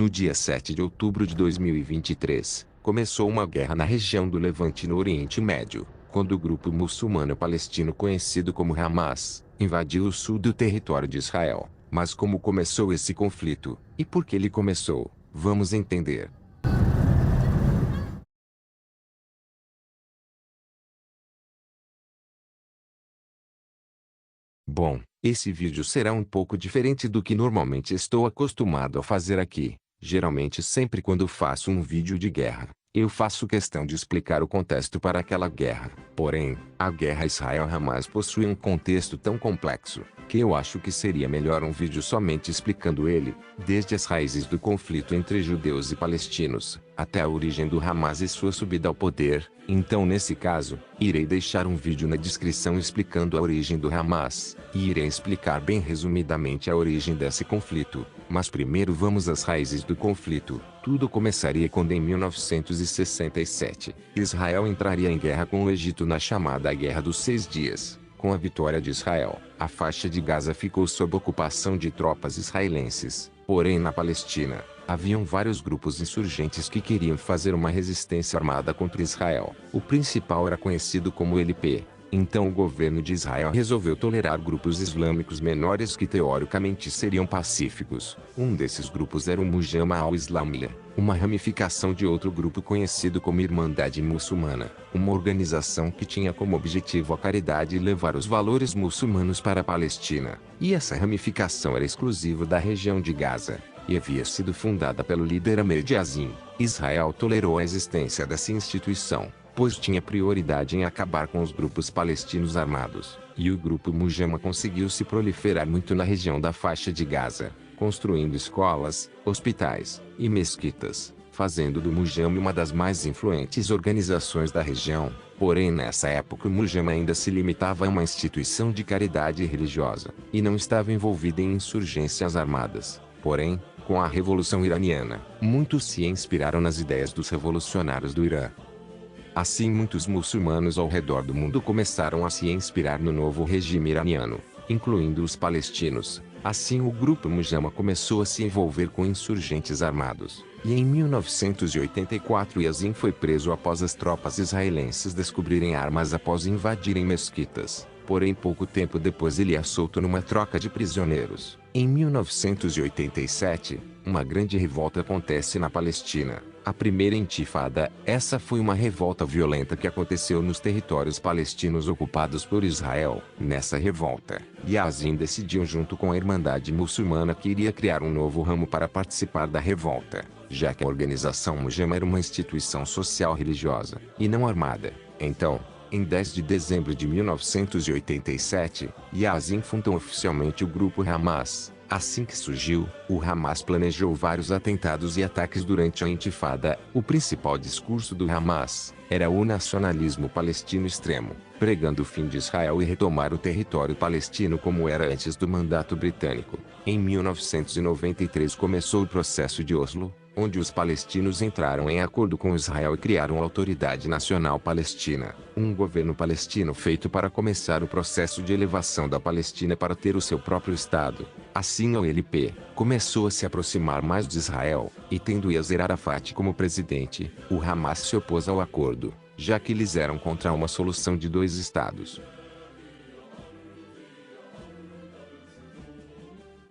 No dia 7 de outubro de 2023, começou uma guerra na região do Levante no Oriente Médio, quando o grupo muçulmano palestino conhecido como Hamas invadiu o sul do território de Israel. Mas como começou esse conflito, e por que ele começou, vamos entender. Bom, esse vídeo será um pouco diferente do que normalmente estou acostumado a fazer aqui. Geralmente sempre quando faço um vídeo de guerra, eu faço questão de explicar o contexto para aquela guerra. Porém, a guerra Israel-Hamas possui um contexto tão complexo, que eu acho que seria melhor um vídeo somente explicando ele, desde as raízes do conflito entre judeus e palestinos, até a origem do Hamas e sua subida ao poder. Então nesse caso, irei deixar um vídeo na descrição explicando a origem do Hamas, e irei explicar bem resumidamente a origem desse conflito. Mas primeiro vamos às raízes do conflito. Tudo começaria quando em 1967, Israel entraria em guerra com o Egito na chamada Guerra dos 6 Dias. Com a vitória de Israel, a faixa de Gaza ficou sob ocupação de tropas israelenses. Porém na Palestina, haviam vários grupos insurgentes que queriam fazer uma resistência armada contra Israel. O principal era conhecido como LP. Então o governo de Israel resolveu tolerar grupos islâmicos menores que teoricamente seriam pacíficos. Um desses grupos era o Mujama al-Islamiyah, uma ramificação de outro grupo conhecido como Irmandade Muçulmana, uma organização que tinha como objetivo a caridade e levar os valores muçulmanos para a Palestina. E essa ramificação era exclusiva da região de Gaza, e havia sido fundada pelo líder Ahmed Yazin. Israel tolerou a existência dessa instituição, pois tinha prioridade em acabar com os grupos palestinos armados, e o grupo Mujama conseguiu se proliferar muito na região da faixa de Gaza, construindo escolas, hospitais e mesquitas, fazendo do Mujama uma das mais influentes organizações da região. Porém nessa época o Mujama ainda se limitava a uma instituição de caridade religiosa, e não estava envolvida em insurgências armadas. Porém, com a Revolução Iraniana, muitos se inspiraram nas ideias dos revolucionários do Irã. Assim muitos muçulmanos ao redor do mundo começaram a se inspirar no novo regime iraniano, incluindo os palestinos. Assim o grupo Mujama começou a se envolver com insurgentes armados, e em 1984 Yazin foi preso após as tropas israelenses descobrirem armas após invadirem mesquitas. Porém pouco tempo depois ele é solto numa troca de prisioneiros. Em 1987, uma grande revolta acontece na Palestina, a primeira intifada. Essa foi uma revolta violenta que aconteceu nos territórios palestinos ocupados por Israel. Nessa revolta, Yazin decidiu junto com a Irmandade Muçulmana que iria criar um novo ramo para participar da revolta, já que a organização Mujama era uma instituição social religiosa, e não armada. Então, em 10 de dezembro de 1987, Yazin fundou oficialmente o grupo Hamas. Assim que surgiu, o Hamas planejou vários atentados e ataques durante a intifada. O principal discurso do Hamas era o nacionalismo palestino extremo, pregando o fim de Israel e retomar o território palestino como era antes do mandato britânico. Em 1993 começou o processo de Oslo, onde os palestinos entraram em acordo com Israel e criaram a Autoridade Nacional Palestina, um governo palestino feito para começar o processo de elevação da Palestina para ter o seu próprio Estado. Assim a OLP começou a se aproximar mais de Israel, e tendo Yasser Arafat como presidente, o Hamas se opôs ao acordo, já que eles eram contra uma solução de 2 estados.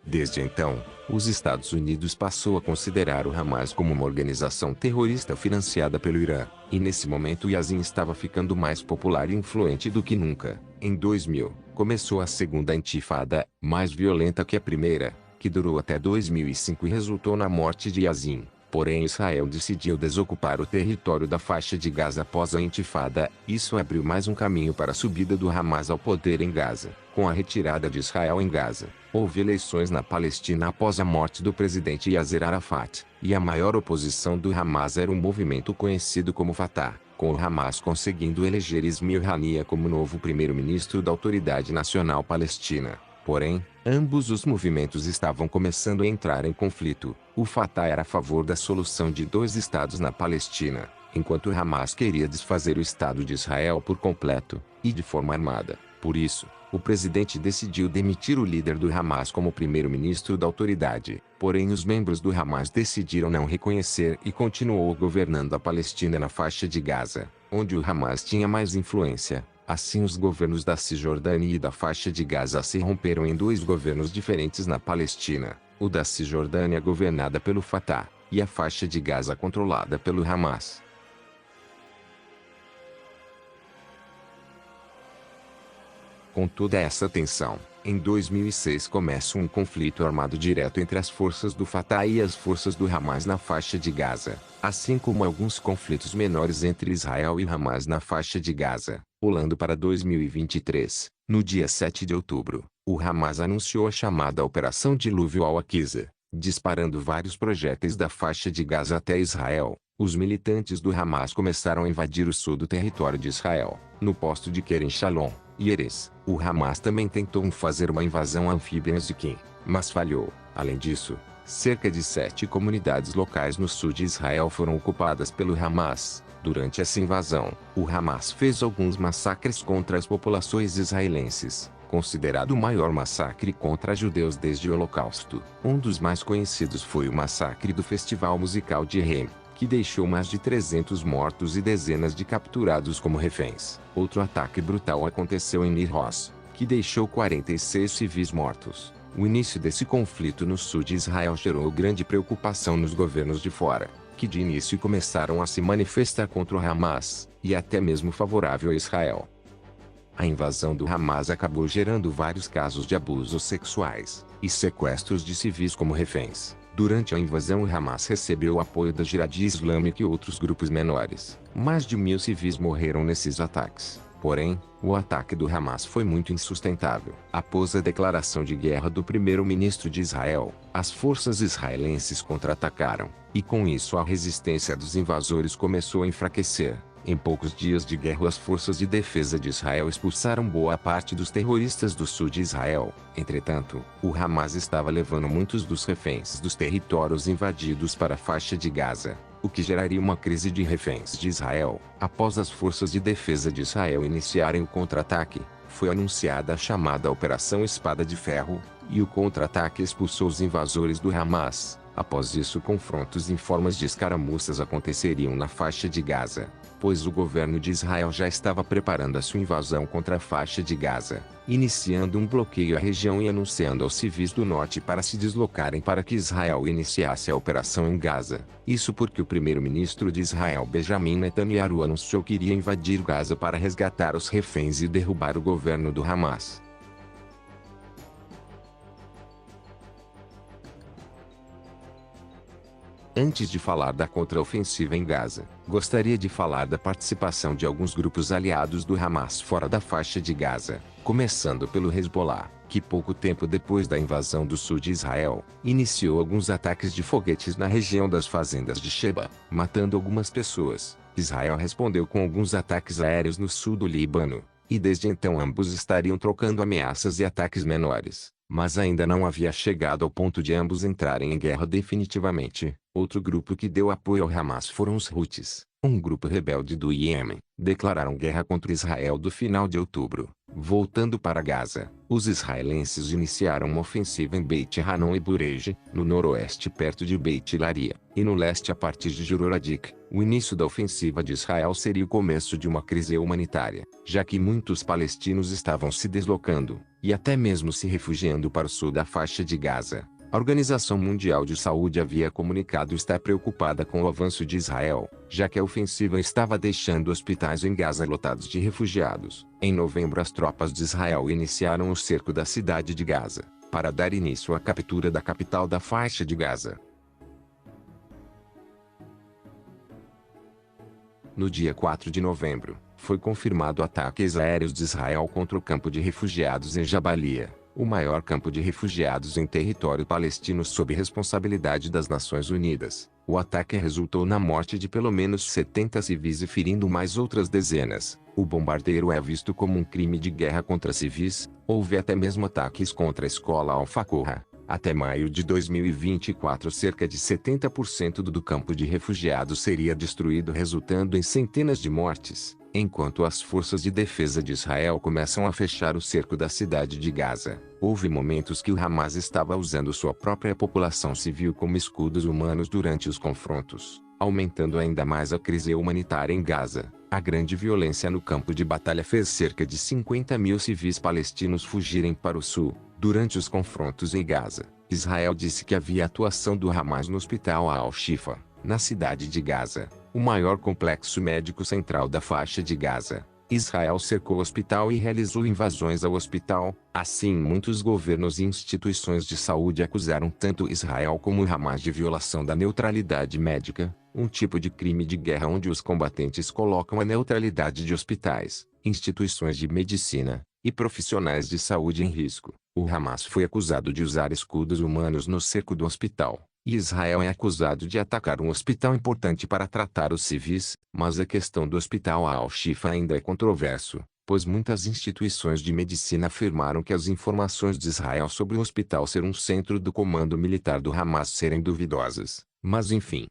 Desde então, os Estados Unidos passou a considerar o Hamas como uma organização terrorista financiada pelo Irã, e nesse momento Yazin estava ficando mais popular e influente do que nunca. Em 2000, começou a segunda intifada, mais violenta que a primeira, que durou até 2005 e resultou na morte de Yazin. Porém Israel decidiu desocupar o território da faixa de Gaza após a intifada. Isso abriu mais um caminho para a subida do Hamas ao poder em Gaza. Com a retirada de Israel em Gaza, houve eleições na Palestina após a morte do presidente Yasser Arafat, e a maior oposição do Hamas era um movimento conhecido como Fatah, com o Hamas conseguindo eleger Ismail Haniyeh como novo primeiro-ministro da Autoridade Nacional Palestina. Porém, ambos os movimentos estavam começando a entrar em conflito. O Fatah era a favor da solução de 2 estados na Palestina, enquanto o Hamas queria desfazer o Estado de Israel por completo, e de forma armada. Por isso, o presidente decidiu demitir o líder do Hamas como primeiro-ministro da autoridade. Porém, os membros do Hamas decidiram não reconhecer e continuou governando a Palestina na faixa de Gaza, onde o Hamas tinha mais influência. Assim, os governos da Cisjordânia e da faixa de Gaza se romperam em dois governos diferentes na Palestina, o da Cisjordânia governada pelo Fatah, e a faixa de Gaza controlada pelo Hamas. Com toda essa tensão, em 2006 começa um conflito armado direto entre as forças do Fatah e as forças do Hamas na faixa de Gaza, assim como alguns conflitos menores entre Israel e Hamas na faixa de Gaza. Pulando para 2023, no dia 7 de outubro, o Hamas anunciou a chamada Operação Dilúvio Al-Aqsa, disparando vários projéteis da faixa de Gaza até Israel. Os militantes do Hamas começaram a invadir o sul do território de Israel, no posto de Kerem Shalom e Erez. O Hamas também tentou fazer uma invasão anfíbia em Zikim, mas falhou. Além disso, cerca de 7 comunidades locais no sul de Israel foram ocupadas pelo Hamas. Durante essa invasão, o Hamas fez alguns massacres contra as populações israelenses, considerado o maior massacre contra judeus desde o Holocausto. Um dos mais conhecidos foi o massacre do Festival Musical de Reim, que deixou mais de 300 mortos e dezenas de capturados como reféns. Outro ataque brutal aconteceu em Nir Oz, que deixou 46 civis mortos. O início desse conflito no sul de Israel gerou grande preocupação nos governos de fora, que de início começaram a se manifestar contra o Hamas, e até mesmo favorável a Israel. A invasão do Hamas acabou gerando vários casos de abusos sexuais e sequestros de civis como reféns. Durante a invasão, o Hamas recebeu o apoio da Jihad Islâmica e outros grupos menores. Mais de 1000 civis morreram nesses ataques. Porém, o ataque do Hamas foi muito insustentável. Após a declaração de guerra do primeiro-ministro de Israel, as forças israelenses contra-atacaram, e com isso a resistência dos invasores começou a enfraquecer. Em poucos dias de guerra, as forças de defesa de Israel expulsaram boa parte dos terroristas do sul de Israel. Entretanto, o Hamas estava levando muitos dos reféns dos territórios invadidos para a faixa de Gaza, o que geraria uma crise de reféns de Israel. Após as forças de defesa de Israel iniciarem o contra-ataque, foi anunciada a chamada Operação Espada de Ferro, e o contra-ataque expulsou os invasores do Hamas. Após isso, confrontos em formas de escaramuças aconteceriam na faixa de Gaza, pois o governo de Israel já estava preparando a sua invasão contra a faixa de Gaza, iniciando um bloqueio à região e anunciando aos civis do norte para se deslocarem para que Israel iniciasse a operação em Gaza. Isso porque o primeiro-ministro de Israel, Benjamin Netanyahu, anunciou que iria invadir Gaza para resgatar os reféns e derrubar o governo do Hamas. Antes de falar da contraofensiva em Gaza, gostaria de falar da participação de alguns grupos aliados do Hamas fora da faixa de Gaza, começando pelo Hezbollah, que pouco tempo depois da invasão do sul de Israel, iniciou alguns ataques de foguetes na região das fazendas de Sheba, matando algumas pessoas. Israel respondeu com alguns ataques aéreos no sul do Líbano, e desde então ambos estariam trocando ameaças e ataques menores, mas ainda não havia chegado ao ponto de ambos entrarem em guerra definitivamente. Outro grupo que deu apoio ao Hamas foram os Houthis, um grupo rebelde do Iêmen. Declararam guerra contra Israel do final de outubro. Voltando para Gaza, os israelenses iniciaram uma ofensiva em Beit Hanon e Bureij, no noroeste perto de Beit Laria, e no leste a partir de Juroradik. O início da ofensiva de Israel seria o começo de uma crise humanitária, já que muitos palestinos estavam se deslocando, e até mesmo se refugiando para o sul da faixa de Gaza. A Organização Mundial de Saúde havia comunicado estar preocupada com o avanço de Israel, já que a ofensiva estava deixando hospitais em Gaza lotados de refugiados. Em novembro, as tropas de Israel iniciaram o cerco da cidade de Gaza, para dar início à captura da capital da faixa de Gaza. No dia 4 de novembro, foi confirmado ataques aéreos de Israel contra o campo de refugiados em Jabalia, o maior campo de refugiados em território palestino sob responsabilidade das Nações Unidas. O ataque resultou na morte de pelo menos 70 civis e ferindo mais outras dezenas. O bombardeio é visto como um crime de guerra contra civis. Houve até mesmo ataques contra a escola Al-Fakoha. Até maio de 2024, cerca de 70% do campo de refugiados seria destruído, resultando em centenas de mortes. Enquanto as forças de defesa de Israel começam a fechar o cerco da cidade de Gaza, houve momentos que o Hamas estava usando sua própria população civil como escudos humanos durante os confrontos, aumentando ainda mais a crise humanitária em Gaza. A grande violência no campo de batalha fez cerca de 50 mil civis palestinos fugirem para o sul. Durante os confrontos em Gaza, Israel disse que havia atuação do Hamas no hospital Al-Shifa, na cidade de Gaza, o maior complexo médico central da faixa de Gaza. Israel cercou o hospital e realizou invasões ao hospital. Assim, muitos governos e instituições de saúde acusaram tanto Israel como o Hamas de violação da neutralidade médica, um tipo de crime de guerra onde os combatentes colocam a neutralidade de hospitais, instituições de medicina e profissionais de saúde em risco. O Hamas foi acusado de usar escudos humanos no cerco do hospital, e Israel é acusado de atacar um hospital importante para tratar os civis, mas a questão do hospital Al-Shifa ainda é controverso, pois muitas instituições de medicina afirmaram que as informações de Israel sobre o hospital ser um centro do comando militar do Hamas serem duvidosas. Mas enfim.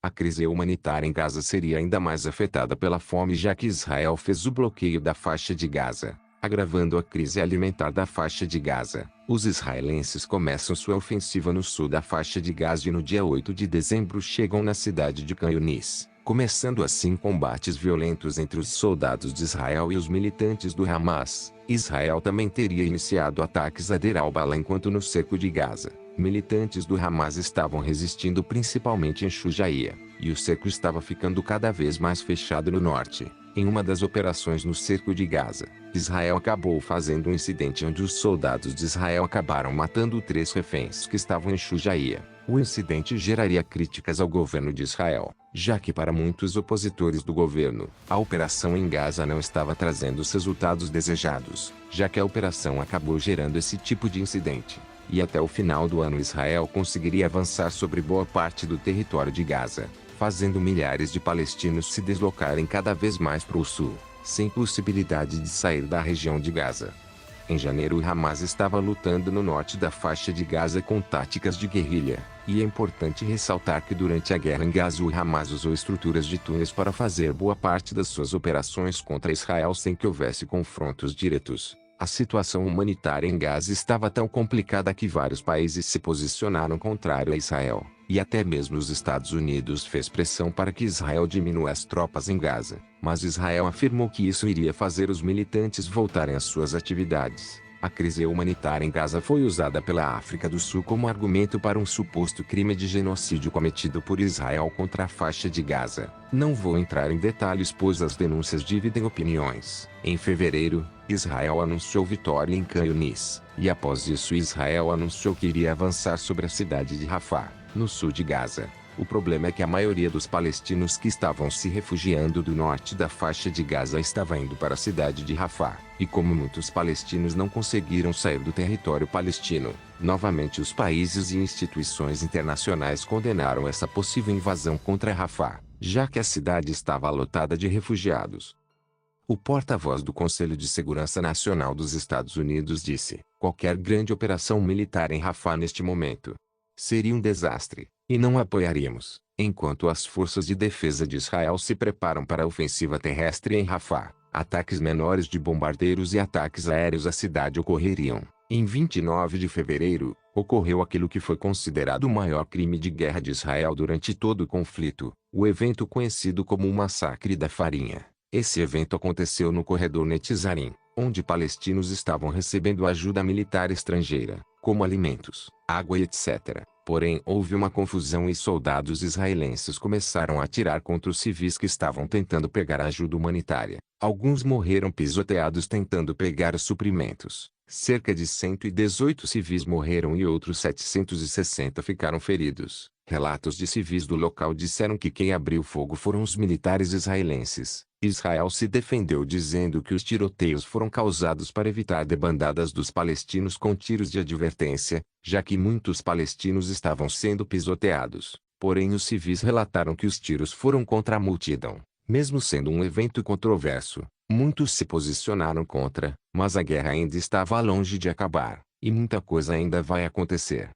A crise humanitária em Gaza seria ainda mais afetada pela fome, já que Israel fez o bloqueio da faixa de Gaza, agravando a crise alimentar da faixa de Gaza. Os israelenses começam sua ofensiva no sul da faixa de Gaza e no dia 8 de dezembro chegam na cidade de Khan Yunis, começando assim combates violentos entre os soldados de Israel e os militantes do Hamas. Israel também teria iniciado ataques a Deir al-Balah enquanto no cerco de Gaza, militantes do Hamas estavam resistindo principalmente em Shujaia, e o cerco estava ficando cada vez mais fechado no norte. Em uma das operações no cerco de Gaza, Israel acabou fazendo um incidente onde os soldados de Israel acabaram matando 3 reféns que estavam em Shujaia. O incidente geraria críticas ao governo de Israel, já que para muitos opositores do governo, a operação em Gaza não estava trazendo os resultados desejados, já que a operação acabou gerando esse tipo de incidente. E até o final do ano Israel conseguiria avançar sobre boa parte do território de Gaza, fazendo milhares de palestinos se deslocarem cada vez mais para o sul, sem possibilidade de sair da região de Gaza. Em janeiro o Hamas estava lutando no norte da faixa de Gaza com táticas de guerrilha, e é importante ressaltar que durante a guerra em Gaza o Hamas usou estruturas de túneis para fazer boa parte das suas operações contra Israel sem que houvesse confrontos diretos. A situação humanitária em Gaza estava tão complicada que vários países se posicionaram contrário a Israel, e até mesmo os Estados Unidos fez pressão para que Israel diminua as tropas em Gaza, mas Israel afirmou que isso iria fazer os militantes voltarem às suas atividades. A crise humanitária em Gaza foi usada pela África do Sul como argumento para um suposto crime de genocídio cometido por Israel contra a faixa de Gaza. Não vou entrar em detalhes pois as denúncias dividem opiniões. Em fevereiro, Israel anunciou vitória em Khan Yunis, e após isso Israel anunciou que iria avançar sobre a cidade de Rafah, no sul de Gaza. O problema é que a maioria dos palestinos que estavam se refugiando do norte da faixa de Gaza estava indo para a cidade de Rafah, e como muitos palestinos não conseguiram sair do território palestino, novamente os países e instituições internacionais condenaram essa possível invasão contra Rafah, já que a cidade estava lotada de refugiados. O porta-voz do Conselho de Segurança Nacional dos Estados Unidos disse: qualquer grande operação militar em Rafah neste momento seria um desastre, e não apoiaríamos, enquanto as forças de defesa de Israel se preparam para a ofensiva terrestre em Rafah. Ataques menores de bombardeiros e ataques aéreos à cidade ocorreriam. Em 29 de fevereiro, ocorreu aquilo que foi considerado o maior crime de guerra de Israel durante todo o conflito, o evento conhecido como o Massacre da Farinha. Esse evento aconteceu no corredor Netzarim, onde palestinos estavam recebendo ajuda militar estrangeira, como alimentos, água e etc. Porém, houve uma confusão e soldados israelenses começaram a atirar contra os civis que estavam tentando pegar ajuda humanitária. Alguns morreram pisoteados tentando pegar os suprimentos. Cerca de 118 civis morreram e outros 760 ficaram feridos. Relatos de civis do local disseram que quem abriu fogo foram os militares israelenses. Israel se defendeu dizendo que os tiroteios foram causados para evitar debandadas dos palestinos com tiros de advertência, já que muitos palestinos estavam sendo pisoteados. Porém os civis relataram que os tiros foram contra a multidão. Mesmo sendo um evento controverso, muitos se posicionaram contra, mas a guerra ainda estava longe de acabar, e muita coisa ainda vai acontecer.